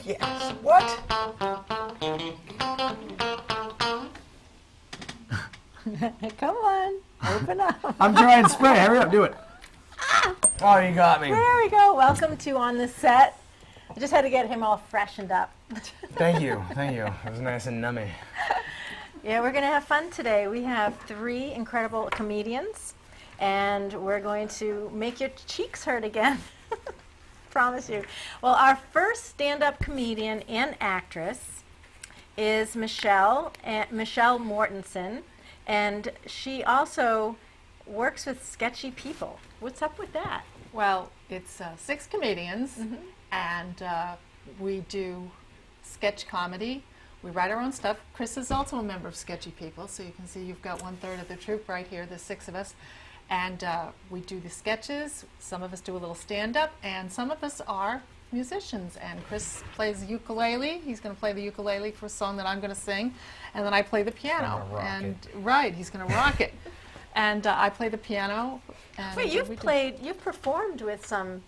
Yes. What? Come on, open up. I'm trying to spray. Hurry up, do it. Oh, you got me. There we go. Welcome to On the Set. I just had to get him all freshened up. Thank you. Thank you. It was nice and nummy. Yeah, we're going to have fun today. We have 3 incredible comedians, and we're going to make your cheeks hurt again. Promise you. Well, our first stand-up comedian and actress is Michelle Mortensen, and she also works with sketchy people. What's up with that? Well, it's 6 comedians, and we do sketch comedy. We write our own stuff. Chris is also a member of Sketchy People, so you can see you've got 1/3 of the troupe right here, the 6 of us. And we do the sketches. Some of us do a little stand-up, and some of us are musicians. And Chris plays the ukulele. He's going to play the ukulele for a song that I'm going to sing, and then I play the piano. Right, he's going to rock it. And I play the piano. And Wait, you've performed with some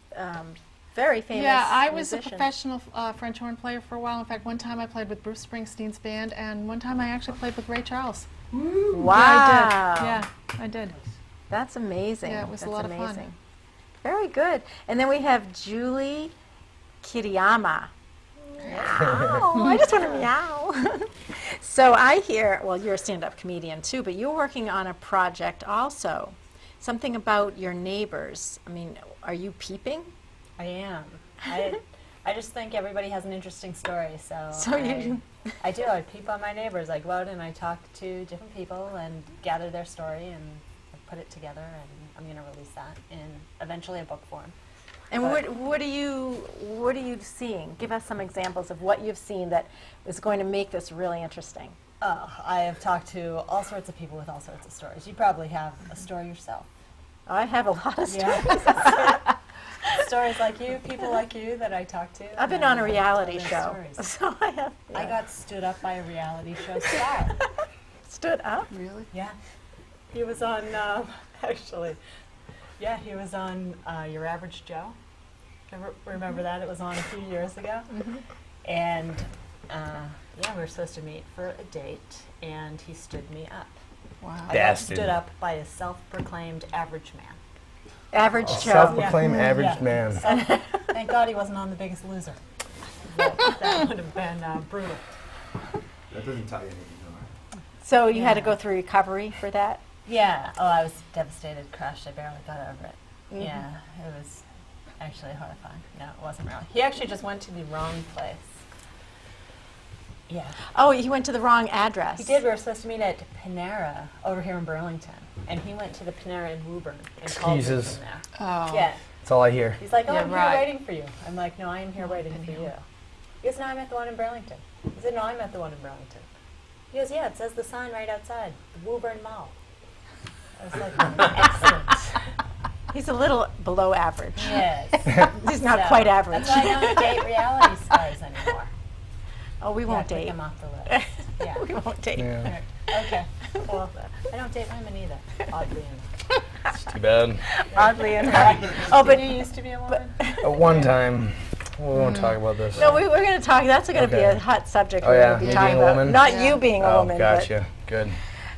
very famous Yeah, I was musicians. a professional French horn player for a while. In fact, one time I played with Bruce Springsteen's band, and one time I actually played with Ray Charles. Wow. Yeah, I did. That's amazing. Yeah, it was That's a lot of amazing. fun. Very good. And then we have Julie Kiriyama. Meow. I just want to meow. So I hear, well, you're a stand-up comedian too, but you're working on a project also. Something about your neighbors. I mean, are you peeping? I am. I just think everybody has an interesting story, so, So you I do. I peep on my neighbors. I go out and I talk to different people and gather their story and put it together, and I'm going to release that in eventually a book form. And But- what are you seeing? Give us some examples of what you've seen that is going to make this really interesting. I have talked to all sorts of people with all sorts of stories. You probably have a story yourself. I have a lot of stories. Yeah. Stories like you, people like you that I talk to. I've been and on a reality tell show, their stories. so I have. I got stood up by a reality show star. stood up. Really? Yeah. He was on, actually, yeah, he was on Your Average Joe. Remember that? It was on a few years ago. And, yeah, we were supposed to meet for a date, and he stood me up. Wow. I got Bastard. stood up by a self-proclaimed average man. Average Joe. Self-proclaimed Yeah. average Yeah. man. Thank God he wasn't on The Biggest Loser. That would have been brutal. That doesn't tell you anything, though. So you had to Yeah. go through recovery for that? Yeah. Oh, I was devastated, crushed. I barely got over it. Yeah, it was actually horrifying. No, it wasn't really. He actually just went to the wrong place. Yeah. Oh, he went to the wrong address. He did. We were supposed to meet at Panera over here in Burlington, and he went to the Panera in Woburn and called me Jesus. from there. Oh. Yeah. That's all I hear. He's like, oh, Yeah, I'm right. here waiting for you. I'm like, no, I am here waiting for you. He goes, no, I'm at the one in Burlington. He said, no, I'm at the one in Burlington. He goes, yeah, it says the sign right outside, the Woburn Mall. I was like, excellent. He's a little below average. Yes. He's not So, quite average. That's why I don't date reality stars anymore. Oh, we won't Put date. them off the list. Yeah. We won't date. Yeah. Okay. Well, I don't date women either, oddly enough. Too bad. Oddly enough. Oh, but you used to be a woman? At one time, we won't talk about this. no, we're going to talk. That's going to be Okay. a hot subject. Oh, we're yeah, going to be me talking being a about. woman? Not Yeah. you being a Oh, woman, gotcha. Good.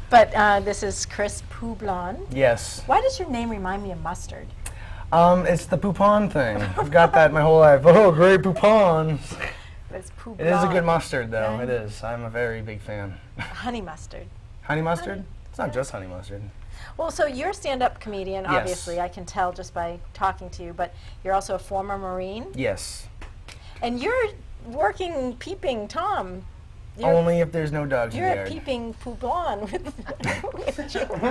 but this is Chris Poublon. Yes. Why does your name remind me of mustard? It's the poupon thing. I've got that my whole life. Oh, great poupons. But it's Poublon. It is a good mustard, though. Yeah. It is. I'm a very big fan. Honey mustard. Honey mustard? It's not just honey mustard. Well, so you're a stand-up comedian, Yes. obviously. I can tell just by talking to you. But you're also a former Marine. Yes. And you're working, peeping Tom. You're, Only if there's no dogs in you're the at yard. peeping Poublon with children.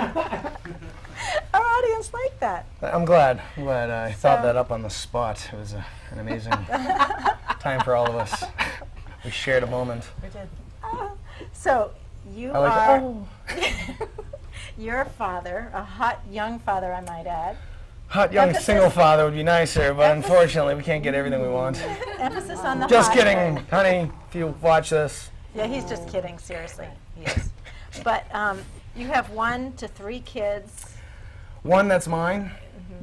Our audience like that. I'm glad. I thought So- that up on the spot. It was an amazing time for all of us. We shared a moment. We did. So you I like are oh, you're a father, a hot young father, I might add. hot young Emphasis- single father would be nicer, but Emphasis- unfortunately we can't get everything we want. Emphasis on the Just hot. kidding, honey. If you watch this, Yeah, he's just kidding. Seriously, he is. But You have 1 to 3 kids. One that's mine.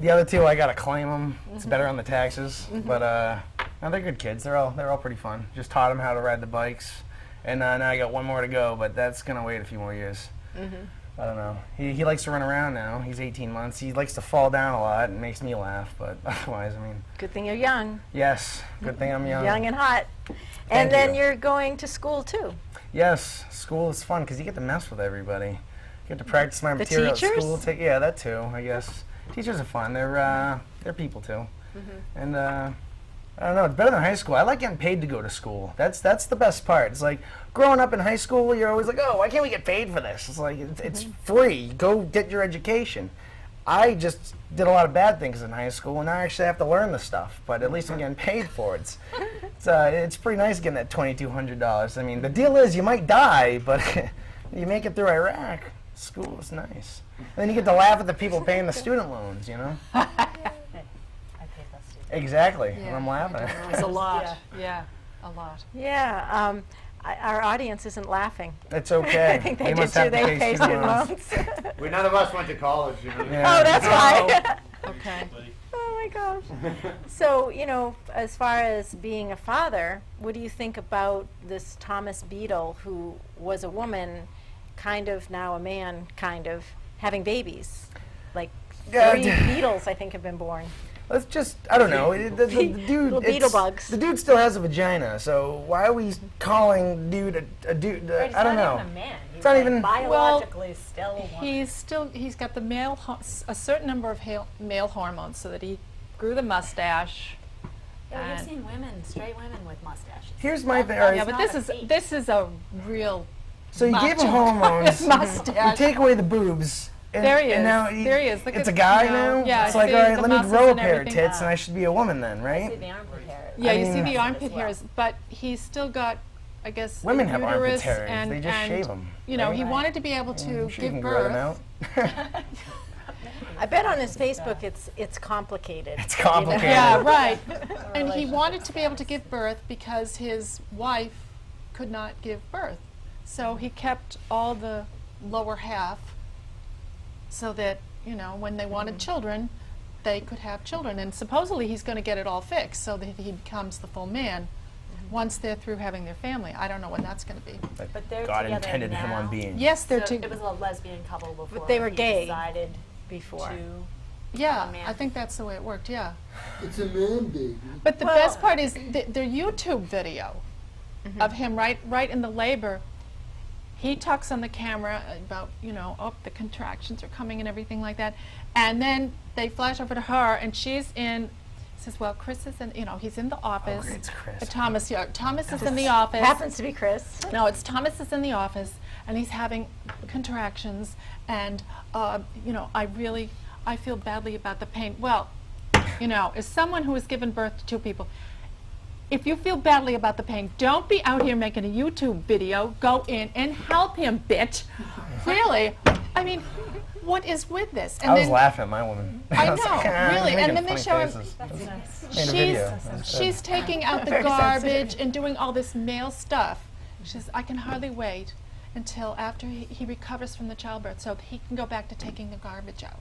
The other two I gotta claim them. It's better on the taxes, but no, they're good kids. They're all pretty fun. Just taught them how to ride the bikes, and now I got one more to go, but that's gonna wait a few more years. I don't know. He likes to run around now. He's 18 months. He likes to fall down a lot and makes me laugh, but otherwise, I mean, Good thing you're young. yes, good thing I'm young. Young and hot. Thank And then you. you're going to school too. Yes, school is fun because you get to mess with everybody. You get to practice my The material teachers? at school. Yeah, that too, I guess. Teachers are fun. They're people too. And I don't know, it's better than high school. I like getting paid to go to school. That's the best part. It's like growing up in high school, you're always like, oh, why can't we get paid for this? It's like it's free. Go get your education. I just did a lot of bad things in high school, and now I actually have to learn the stuff. But at least I'm getting paid for it. It's pretty nice getting that $2,200. I mean, the deal is you might die, but you make it through Iraq. School is nice. And then you get to laugh at the people paying the student loans, you know? I paid those students. Exactly. Yeah, And I'm laughing. It's a lot. Yeah, a lot. Yeah. Our audience isn't laughing. It's okay. I think they did must too. have to They pay student loans. We none of us went to college, you know. Yeah. Oh, that's why. Okay. Oh my gosh. So, as far as being a father, what do you think about this Thomas Beadle, who was a woman, kind of now a man, kind of, having babies? Like Yeah, 3 beetles, I think, have been born. Let's just, I don't know. The dude, Little beetle bugs. The dude still has a vagina, so why are we calling dude a dude? Right, he's I don't not know. even a man. He's not like even- biologically still a woman. He's got the a certain number of male hormones, so that he grew the mustache. Yeah, you've and- seen women, straight women with mustaches. Here's my thing. Yeah, but not this a is feat. this is a real. So you gave him macho hormones. You mustache. take away the boobs. And, There he and is. now There he is. Look it's at- a guy you now. know, yeah, It's like, see, all right, the let me muscles grow a and pair of everything. tits, and I should be a woman then, See right? the armpit hair. Yeah, you I see mean- the armpit As well. hairs, but he's still got, I guess, Women a have uterus armpit hairs. and, They just and, shave them. You know, he Right. wanted to be able to I'm sure you give can grow them birth. out. I bet on his Facebook it's complicated. It's complicated. Yeah, right. And he wanted to be able to give birth because his wife could not give birth. So he kept all the lower half so that, when they wanted children, they could have children. And supposedly he's going to get it all fixed so that he becomes the full man once they're through having their family. I don't know when that's going to be. But they're God together intended him on now. being. Yes, they're So to. it was a lesbian couple before. they were he gay Decided Before. to. Yeah, man. I think that's the way it worked, yeah. It's a man baby. But the Well- best part is the YouTube video of him right in the labor. He talks on the camera about, the contractions are coming and everything like that. And then they flash over to her, and she's in, says, well, Chris is in, he's in the office. great, it's Chris. Thomas, yeah, Thomas is in the office. Happens to be Chris. No, it's Thomas is in the office, and he's having contractions, and I feel badly about the pain. Well, as someone who has given birth to 2 people, if you feel badly about the pain, don't be out here making a YouTube video. Go in and help him, bitch. Really? I mean, what is with this? And I was then laughing at my woman. I was know, like, "Ah, really. making And then they funny show him. faces." Made a She's, video. That's good. she's taking out the Very garbage and doing all this male stuff. She says, I can hardly wait until after he recovers from the childbirth so that he can go back to taking the garbage out.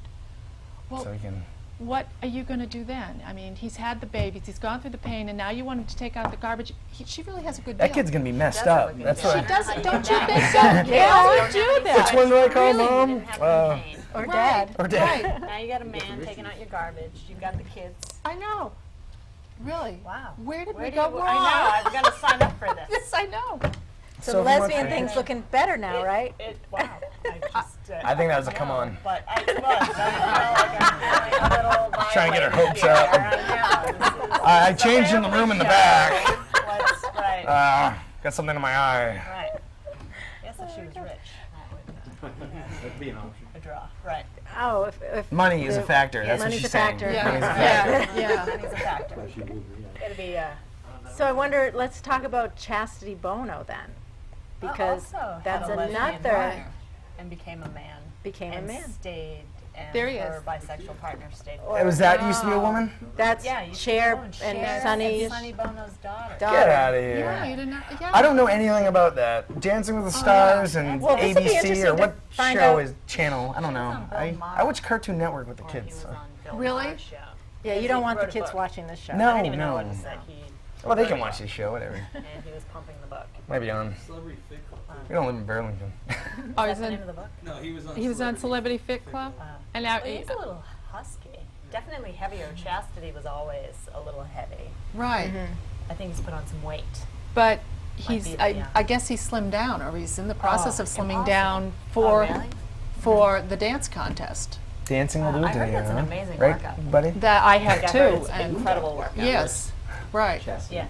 Well, So we can. what are you going to do then? I mean, he's had the babies, he's gone through the pain, and now you want him to take out the garbage. She really has a good That deal. kid's gonna be messed Does have a up. good That's deal. She what. doesn't, don't you Yeah. think so? Yeah. Yeah, do that. Which one do I call Really? mom? Didn't have any pain. Or Right, dad. Or dad. Right. Now you got a man taking out your garbage. You've got the kids. I know. Really? Wow. Where did we Where do go you- wrong? I know. I've got to sign up for this. Yes, I know. So the from what lesbian fa- thing's looking better now, right? Wow. I think that was a come on. But I was. I feel like I'm feeling a little Trying to get her violated hopes here. up. I know. I changed in the room in the back. Let's, right. Got something in my eye. Right. Guess if she was rich, that would That'd be an option. a draw. Right. Oh, if Money is a factor. That's what money's she's a saying. factor. Yeah, Money's a factor. yeah, yeah. Money's a factor. She would, yeah. It'd be So I wonder, let's talk about Chastity Bono then. Because also that's had a lesbian another wife. and became a man. Became a and man. Stayed, and There he her is. bisexual partner stayed. Was that used to be a woman? That's Yeah, you Cher should know, and Cher Sonny's and Sonny Bono's daughter. Get out of here. Yeah, you didn't know. Yeah. I don't know anything about that. Dancing with the Stars and Well, this would be ABC interesting or to what find show out. is channel? I don't know. on Bill I Maher. watch Cartoon Network with the Or kids. He was So. on Bill Really? Maher's show. Yeah, you He don't want the wrote a kids book. watching this show. No. I don't even know what no. it said. Well, they can watch this show, whatever. And he was pumping the book. Might be on. Celebrity Fit Club. We don't live in Burlington. Oh, Is he's that the in, name of the book? No, he was on. he was on Celebrity Fit Club, and now Well, he's a little husky. Definitely heavier. Chastity was always a little heavy. right. I think he's put on some weight. But Might he's be, I, yeah. I guess he slimmed down, or he's in the process Oh, of slimming impossible. down for Oh, really? for the dance contest Dancing will do I it to heard you, that's an huh? amazing right, workout. buddy? that I have Like, I too. heard it's an And incredible workout. yes, right. Yeah.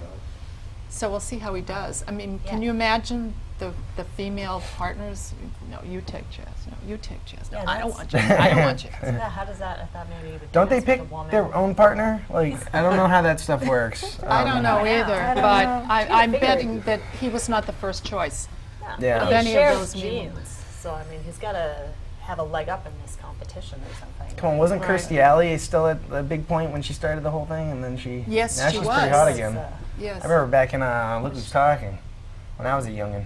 So we'll see how he does. I mean, can Yeah. you imagine the female partners? No, you take chess. No, you take chess. No, Yeah, I don't that's- want chess. I don't want chess. Yeah, how does that? I thought maybe you would Don't they dance with pick a woman. their own partner? Like, I don't know how that stuff works. I don't know I either, don't but know. I'm figure betting that he was not the first choice. Yeah. Of He any of shares those genes, women. so I mean, he's got to have a leg up in this competition or something. Come on, wasn't Right. Kirstie Alley still at the big point when she started the whole thing, and then she? Yes, now she she's was. pretty hot It's, again. Yes. I remember back in Look Who's Talking, when I was a youngin.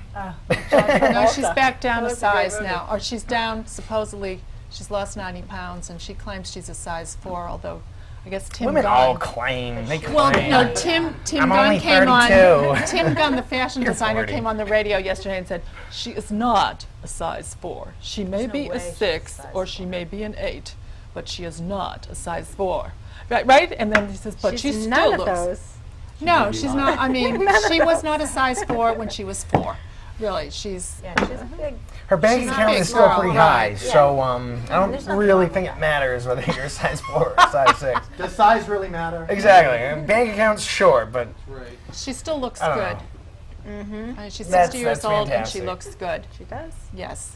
No, she's back down a That's a great size now, or she's down. Supposedly, she's lost 90 pounds, and she claims she's a size 4. Although, I guess Tim Women Gunn. all claim. They claim. Well, no, Tim I'm Gunn only came 32. on. Tim Gunn, the fashion You're designer, 40. came on the radio yesterday and said she is not a size 4. She may no be way a she's a 6 size or she may be an 8, but she is not a size 4. Right, right? And then he says, but she She's still none of looks. those. No, she's not. I mean, she was not a size 4 when she was 4. Really, she's. Yeah, she's a big. Her bank She's a account big is still girl, pretty right. high, so I There's don't nothing really wrong think with it matters whether you're a size 4 or size 6. Does size really matter? Exactly. And bank account's sure, but Right. She still looks I don't good. know. I mean, she's That's- 60 years that's old fantastic. and she looks good. She does. Yes.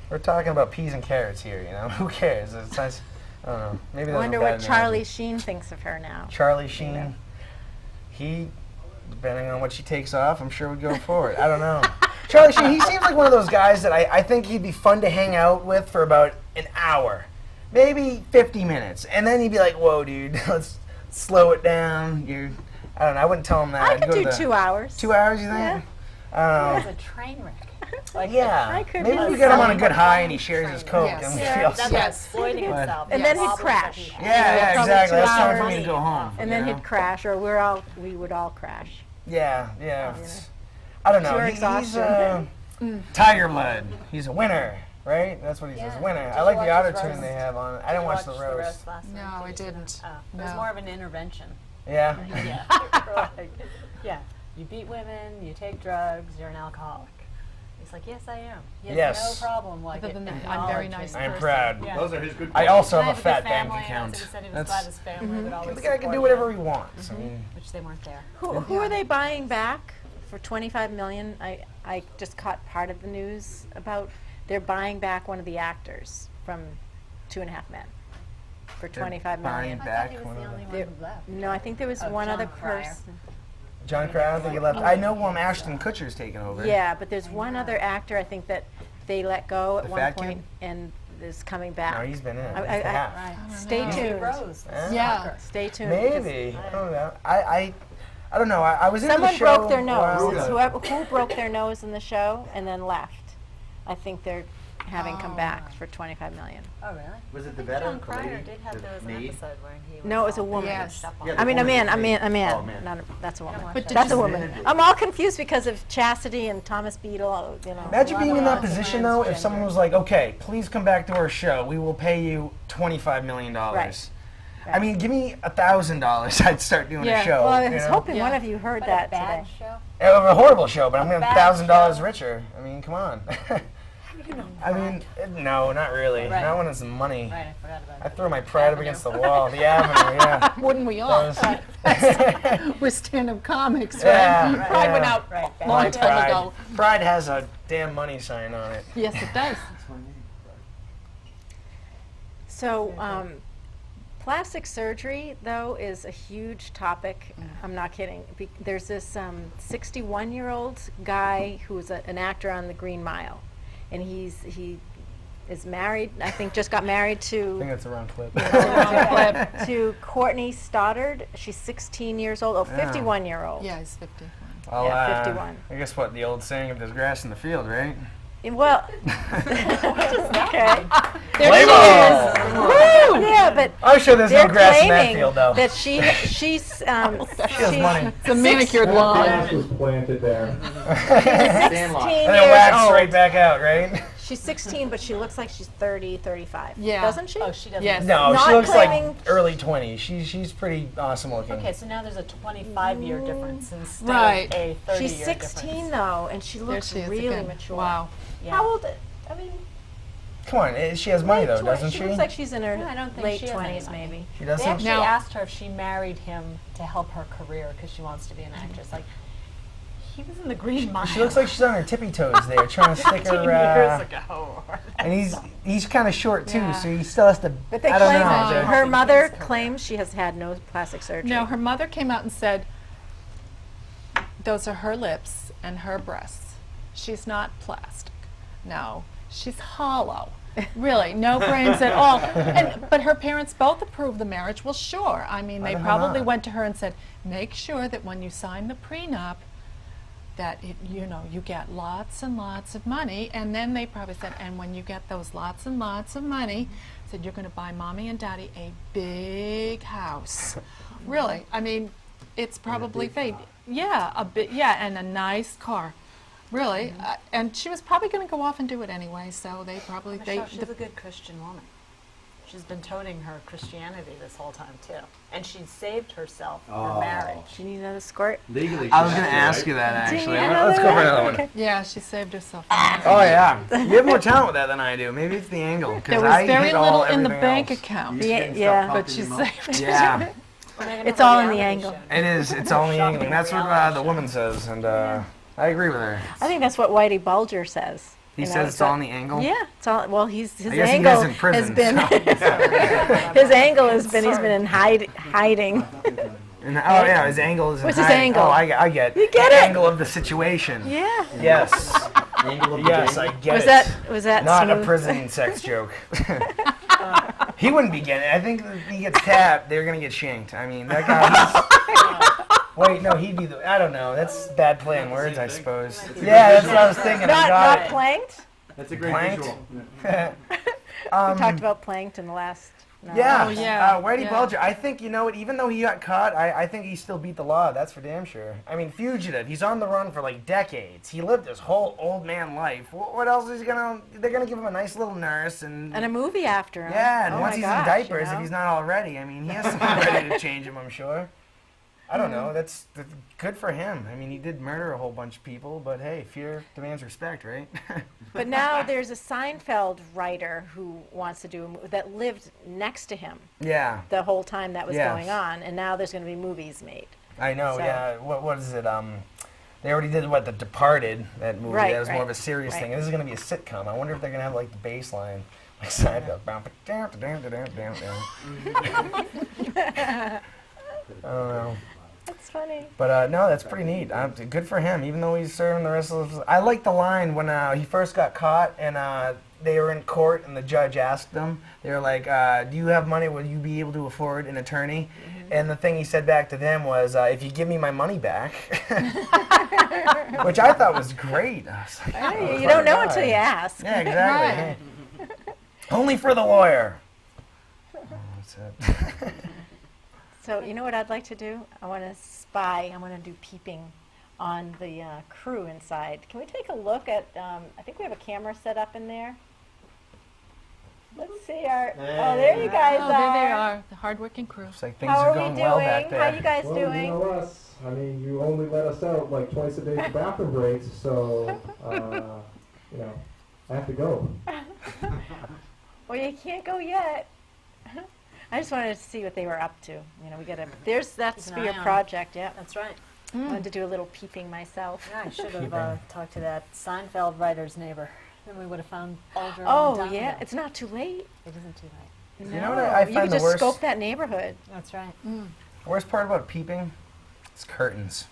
We're talking about peas and carrots here, you know? Who cares? It's nice. I don't know. Maybe I that's wonder a bad what Charlie analogy. Sheen thinks of her now. Charlie Sheen, he, depending on what she takes off, I'm sure would go for it. I don't know. Charlie Sheen, he seems like one of those guys that I think he'd be fun to hang out with for about an hour, maybe 50 minutes. And then he'd be like, whoa, dude, let's slow it down. I don't know, I wouldn't tell him that. I I'd could go to do the- 2 hours. 2 hours, you think? Yeah. I It's don't a train wreck. know. Like Yeah. I could Maybe be we get him on a fun. good high and he shares his coke Yes. and we Yeah, feel That's sick. exploiting But- himself. And the then he'd problems that crash. he has. Yeah, Probably exactly. 2 That's time for hours. me to go home. And you then know? he'd crash, or we would all crash. Yeah, yeah. I don't know. Pure He's exhaustion. Tiger Blood. He's a winner, right? That's what he says. Yeah. Winner. Did I like you the watch auto his tune roast? they have on. I Did didn't you watch the watch roast. last night? No, I Did you see that? didn't. Oh, it was No. more of an intervention. Yeah. Yeah. Like, yeah. You beat women, you take drugs, you're an alcoholic. He's like, yes, I am. He has Yes. no problem like Other than that, I'm acknowledging very nice I'm person. proud. Yeah. Those are his good I points. also And I have a good fat bank family, and account. that's what he said he was That's glad his family would always the guy can support do whatever him, he wants. I mean, which they weren't there. Who are they buying back for 25 million? I just caught part of the news about they're buying back one of the actors from 2.5 Men for 25 buying million. back one of the- There- No, I think there was Oh, one other John Cryer. person. John Crowd that he left. I know Ashton Kutcher's taken over. Yeah, but there's one other actor I think that they let go at The one fat point kid? and is coming back. No, he's been in. I- He's the half. Right. Stay know. tuned. Rose. Yeah. Yeah. Stay tuned. because Maybe. I don't know. I don't know. I was in the Someone show. broke their a nose. while It's ago. who broke their nose in the show and then left. I think they're having come back for 25 million. Oh, really? Was it the I think veteran? John the Cryer lady, did have the there was an maid? episode where he was No, it was a all woman. Yes. up on Yeah, it. the I mean, woman a is man. Oh, man. Not a, that's a woman. watch But that. That's a you- woman. I'm all confused because of Chastity and Thomas Beadle. You know. Imagine being in that Lots of position though. If someone transgender. was like, "Okay, please come back to our show. We will pay you $25 million." Right. I mean, give me $1,000. I'd start doing Yeah. a show. Well, I you was know? hoping Yeah. one of you heard But that a bad today. show? It was a horrible show, but I'm getting bad $1,000 show. richer. I mean, come on. You know I mean, no, not really. Right. Not when it's money. Right, I forgot about I that. throw my pride up against the wall. The Avenue, yeah. Wouldn't we all? That was- We're stand-up comics, right? Yeah, Pride yeah. went out Right, a long My time pride. ago. Pride has a damn money sign on it. Yes, it does. So, plastic surgery, though, is a huge topic. I'm not kidding. There's this 61-year-old guy who's an actor on The Green Mile, and he is married. I think just got married I think to that's the wrong clip. to Courtney Stoddard. She's 16 years old. Oh, Yeah. 51-year-old. Yeah, he's 51. Well, Yeah, 51. I guess what the old saying, if there's grass in the field, right? Well, okay. There Play she ball! is. Yeah, but I'm sure there's they're no grass in that claiming field, though. that she's She has money. It's a manicured lawn. Grass was planted there. 16 And then years wax old. right back out, right? She's 16, but she looks like she's 30, 35. Yeah. Doesn't she? Oh, she doesn't. Yes. No, Not she looks claiming- like early 20s. She's pretty awesome looking. Okay, so now there's a 25-year difference instead Right. of a 30-year She's 16 difference. though, and she There looks she is really again. mature. Wow. Yeah. How old? I mean, Come on, she has money though, late doesn't She she? looks like she's in her No, I don't think late she has any 20s, money. maybe. She They doesn't. actually Now- asked her if she married him to help her career because she wants to be an actress. Like, he was in the Green Mile. She looks like she's on her tippy toes there, trying to stick 15 her. years ago. And he's kind of short too, Yeah. so he still has to. But they I don't claim know. that her mother claims she has had no plastic surgery. No, her mother came out and said, those are her lips and her breasts. She's not plastic. No, she's hollow. Really, no brains at all. But her parents both approved the marriage. Well, sure. I mean, Why they the hell probably not? went to her and said, make sure that when you sign the prenup, that you get lots and lots of money. And then they probably said, and when you get those lots and lots of money, said you're going to buy mommy and daddy a big house. Really, I mean, it's probably fake. Yeah, and a nice car. Really, and she was probably going to go off and do it anyway. So they probably She's a good Christian woman. She's been toting her Christianity this whole time too, and she saved herself for marriage. She needs another squirt. Legally. I was going to ask you that Do you actually. need Let's go for another one. Okay. Yeah, she saved herself. Oh yeah, you have more talent with that than I do. Maybe it's the angle. 'Cause There was I very hit all little in the everything bank else. account, Yeah, but she saved. Yeah, It's all in the angle. it is. It's all in the angling. That's what the woman says, and I agree with her. I think that's what Whitey Bulger says. He You know, says it's all in the angle. Yeah, it's all. Well, his I guess he angle is in prison, has been so- his angle has been he's been in hiding. And, oh yeah, his angle is. in What's his hiding. angle? Oh, I get. You get the it? Angle of the situation. Yeah. Yes. Angle of the Yes, game. I get Was it. that Not a smooth? prison sex joke. He wouldn't be getting it. I think if he gets tapped, they're gonna get shanked. I mean, that guy. Wait, no, he'd be the. I don't know. That's bad play on words, I suppose. Yeah, that's what I was thinking. I Not got it. planked. That's a great Planked? visual. We talked about planked in the last. No. Yeah, Oh, yeah, Whitey yeah. Bulger. I think, you know what, even though he got caught, I think he still beat the law. That's for damn sure. I mean, fugitive. He's on the run for like decades. He lived his whole old man life. What else is he gonna? They're gonna give him a nice little nurse and. And a movie after him. Yeah, and Oh once my he's gosh, in diapers, you know? if he's not already, I mean, he has someone ready to change him, I'm sure. I don't know. That's good for him. I mean, he did murder a whole bunch of people, but hey, fear demands respect, right? But now there's a Seinfeld writer who wants to do a that lived next to him Yeah, the whole time that was Yes. going on, and now there's going to be movies made. I know. So- Yeah, what is it? They already did The Departed, that movie. Right, That was more right, of a serious right. thing. And this is going to be a sitcom. I wonder if they're going to have like the bass line, like Seinfeld. I don't know. That's funny. But no, that's pretty neat. Good for him, even though he's serving the rest of his. I like the line when he first got caught and they were in court and the judge asked them. They were like, "Do you have money? Will you be able to afford an attorney?" And the thing he said back to them was, "If you give me my money back," which I thought was great. I was like, "Oh, You don't know my until you God." ask. Yeah, exactly. Only for the lawyer. Oh, that's it. So you know what I'd like to do? I want to spy. I want to do peeping on the crew inside. Can we take a look at? I think we have a camera set up in there. Let's see our. Oh, there you guys Oh, are. there they are, the hardworking crew. Looks like things How are are we going doing? well back How there. you guys Well, doing? you know us. I mean, you only let us out like twice a day for bathroom breaks, so, you know, I have to go. Well, you can't go yet. I just wanted to see what they were up to. You know, we got to. That's Keep for an your eye on. project. Yeah. That's right. I wanted to do a little peeping myself. Yeah, I should have talked to that Seinfeld writer's neighbor. Then we would have found Bulger Oh on yeah, down it's not too late. there. It isn't too late. You know what I you find could the just worst? scope that neighborhood. That's right. The worst part about peeping is curtains.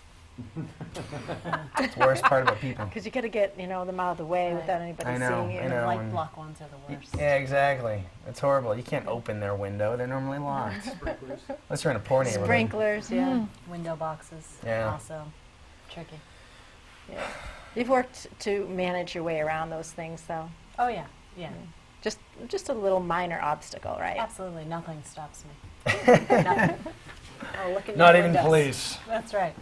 It's the worst part about people. Because you got to get, them out of the way Right. without anybody I know, seeing you. I know. Light and- block ones are the worst. Yeah, exactly. It's horrible. You can't open their window. They're normally locked. Unless you're in a poor neighborhood. Sprinklers, yeah. Window boxes, Yeah. also tricky. Yeah. You've worked to manage your way around those things, though. Oh, yeah, yeah. Just a little minor obstacle, right? Absolutely, nothing stops me. Nothing. Oh, look at Not your even windows. police. That's right.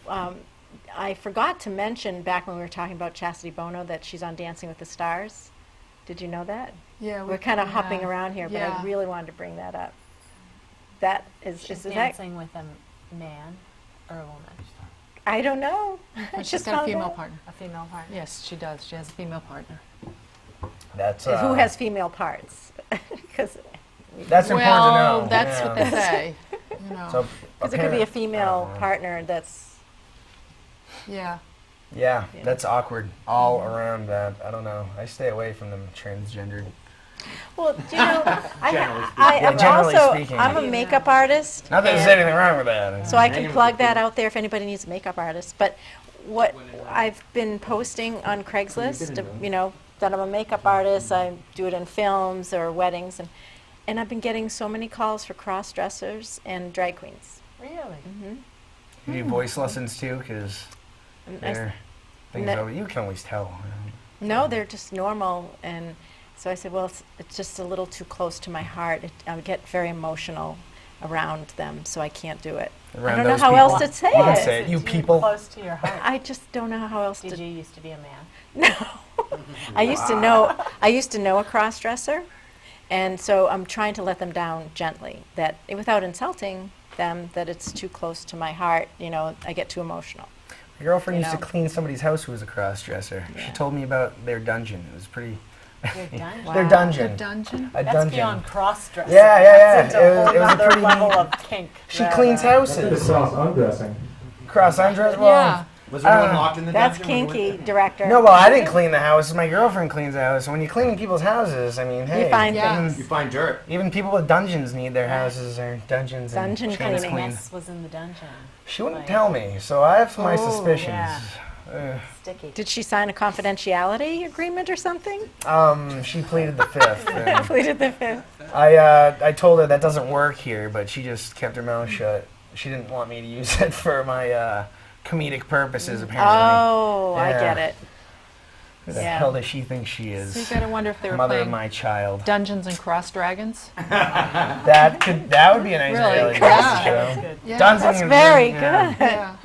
I forgot to mention back when we were talking about Chastity Bono that she's on Dancing with the Stars. Did you know that? Yeah, We're kind of hopping around here, but Yeah. I really wanted to bring that up. That is, She's is that, dancing with a man or a woman, I don't know. I But she's just got a found female out. partner. a female partner. Yes, she does. She has a female partner. That's Who has female parts? Because That's important to know. That's yeah. what they say. So it could be a apparent- female uh, partner that's, Yeah. Yeah, Yeah. that's awkward all around that. I don't know. I stay away from them transgendered. well, do you know, Generally I am Generally also, speaking. I'm a makeup artist. Not that there's and- anything wrong with that. So I can plug that out there if anybody needs a makeup artist. But what I've been posting on Craigslist, that I'm a makeup artist, I do it in films or weddings, and I've been getting so many calls for cross-dressers and drag queens. Really? You do voice lessons too, because And I s- they're things No. over. You can always tell. No, they're just normal. And so I said, well, it's just a little too close to my heart. I get very emotional around them, so I can't do it. Around I don't know those how people. else to say You can it. say it. You Too people. Close to your heart. I just don't know how else Did to. you used to be a man? No. I used to know. I used to know a cross-dresser, and so I'm trying to let them down gently. That without insulting them, that it's too close to my heart. I get too emotional. My girlfriend You used to know. clean somebody's house who was a cross-dresser. She Yeah. told me about their dungeon. It was pretty. You're done. Wow. Their The dungeon. dungeon. A That's dungeon. beyond cross-dressing. Yeah, yeah, That's yeah. into It was- a whole it was a other pretty level neat- of kink. She there. cleans That's the houses. cross undressing. Cross undress. Well, Yeah. Was I don't everyone know. locked in the That's dungeon when you went kinky, there? director. no, well, I didn't clean the house. My girlfriend cleans the house. When you clean people's houses, I mean, hey. find Yeah. things. You find dirt. Even people with dungeons need their houses or dungeons Dungeon and chains cleaning. cleaned. Yes, was in the dungeon. She wouldn't Like- tell me, so I have my Oh, suspicions. yeah. Ugh. Sticky. Did she sign a confidentiality agreement or something? She pleaded the fifth. and Pleaded the fifth. I told her that doesn't work here, but she just kept her mouth shut. She didn't want me to use it for my comedic purposes, apparently. Oh, I Yeah. get it. Who the yeah. hell does she think she So you is? gotta wonder if they were Mother of playing my child. Dungeons and Cross Dragons. That would be a nice Really? reality Yeah. show. Good. Yeah. Dungeons That's and- very yeah. good. Yeah.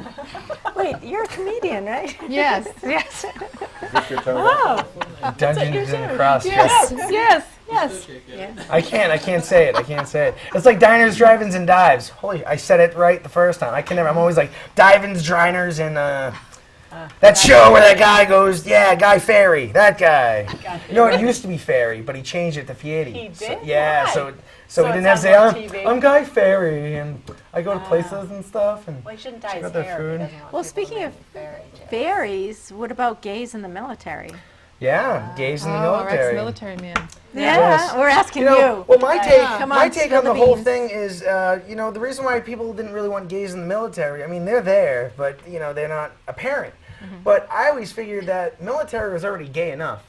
Wait, you're a comedian, right? Yes. Yes. Oh, Dungeons and Cross. Yes. Yes. Yes. I can't say it. It's like diners, drive-ins, and dives. Holy, I said it right the first time. I'm always like dive-ins, diners, and that show where that guy goes, yeah, Guy Fieri, that guy. You know, it used to be Fieri, but he changed it to Fieri. He So, did? yeah, Why? so So he it's didn't have to on say, more I'm, TV? I'm Guy Fieri, and I go to places and stuff. And well, he shouldn't dye Check his out their hair. food. If he doesn't want Well, people speaking to of make fairy tales. Fairies, what about gays in the military? yeah, gays in the Oh, military. ex-military man. Yeah, Yes. we're asking You know, well, my Yeah. take, Come my on, take spill on the the whole beans. thing is, the reason why people didn't really want gays in the military. I mean, they're there, but they're not apparent. But I always figured that military was already gay enough.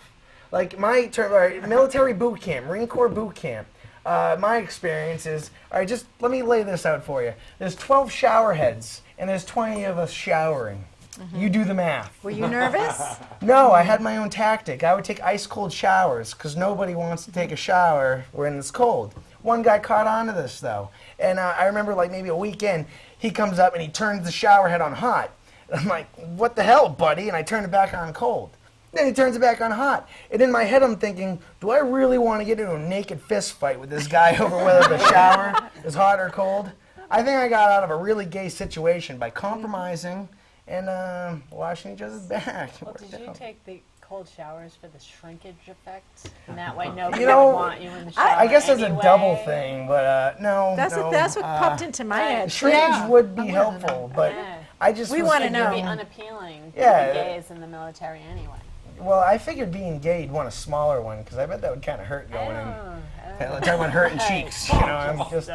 Like my term, military boot camp, Marine Corps boot camp. My experience is, all right, just let me lay this out for you. There's 12 shower heads, and there's 20 of us showering. You do the math. Were you nervous? No, I had my own tactic. I would take ice cold showers because nobody wants to take a shower when it's cold. One guy caught on to this though, and I remember like maybe a weekend, he comes up and he turns the shower head on hot. I'm like, what the hell, buddy? And I turn it back on cold. Then he turns it back on hot. And in my head, I'm thinking, do I really want to get into a naked fist fight with this guy over whether the shower is hot or cold? I think I got out of a really gay situation by compromising and washing each other's back. It Well, worked did you out. take the cold showers for the shrinkage effect? And that way nobody You know, would want you in the shower I guess it's a anyway? double thing, but no. That's no, what popped into my right. head. Shrinkage Yeah, would be I wanted to know. helpful, but Yeah. I just We was wanna thinking- know. It'd be unappealing Yeah. to the gays in the military anyway. Well, I figured being gay, you'd want a smaller one because I bet that would kind of hurt going in. Oh, Hey, let's talk about hurting cheeks. I'm just.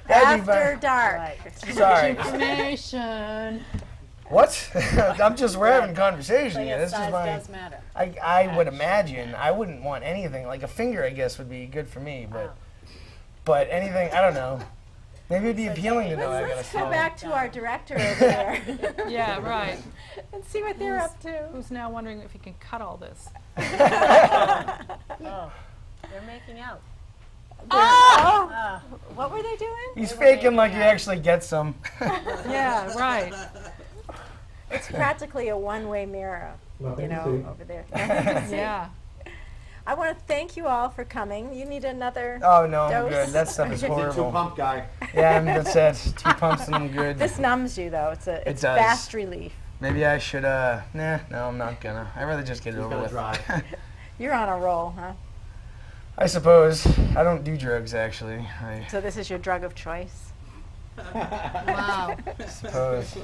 That'd be After fun. dark. Right. Sorry. Information. What? We're having conversation Like here. a This is size my. does matter. I would imagine I wouldn't want anything like a finger. I guess would be good for me, but anything I don't know. Maybe it'd be appealing to know I got a Let's go small. back to our director over there Yeah, right. and see what they're up to. Who's now wondering if he can cut all this? Oh, they're making out. Oh, Ah, what were they doing? He's faking like he actually gets some. Yeah, right. It's practically a one-way mirror, Nothing you to know, see. over there. Yeah. I want to thank you all for coming. You need another. Oh no, I'm Dose. good. That stuff is Two horrible. pump guy. Yeah, that's it. 2 pumps and I'm good. This numbs you though. It's does. fast relief. Maybe I should. No, I'm not gonna. I'd rather just get it He's over gonna with. drive. You're on a roll, huh? I suppose I don't do drugs actually. I So this is your drug of choice. Wow. suppose.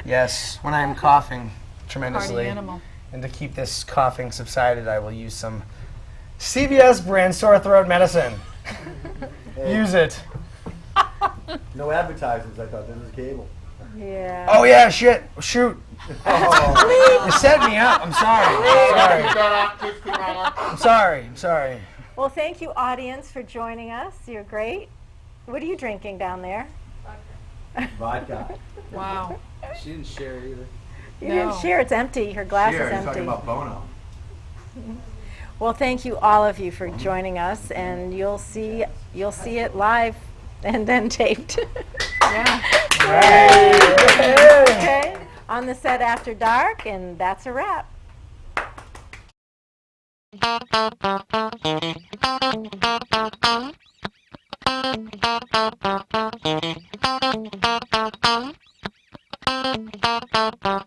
Yes, when I am coughing Party tremendously, animal. and to keep this coughing subsided, I will use some CVS brand sore throat medicine. Use it. No advertisements. I thought this was cable. Yeah. Oh yeah, shit. Shoot. Oh. You set me up. I'm sorry. I'm sorry. Well, thank you, audience, for joining us. You're great. What are you drinking down there? Vodka. Wow. She didn't share either. You No. didn't share. It's empty. Her glass Here, is you're empty. talking about Bono. Well, thank you all of you for joining us, and you'll see it live and then taped. Yeah. Okay, on the set after dark, and that's a wrap. Thank you.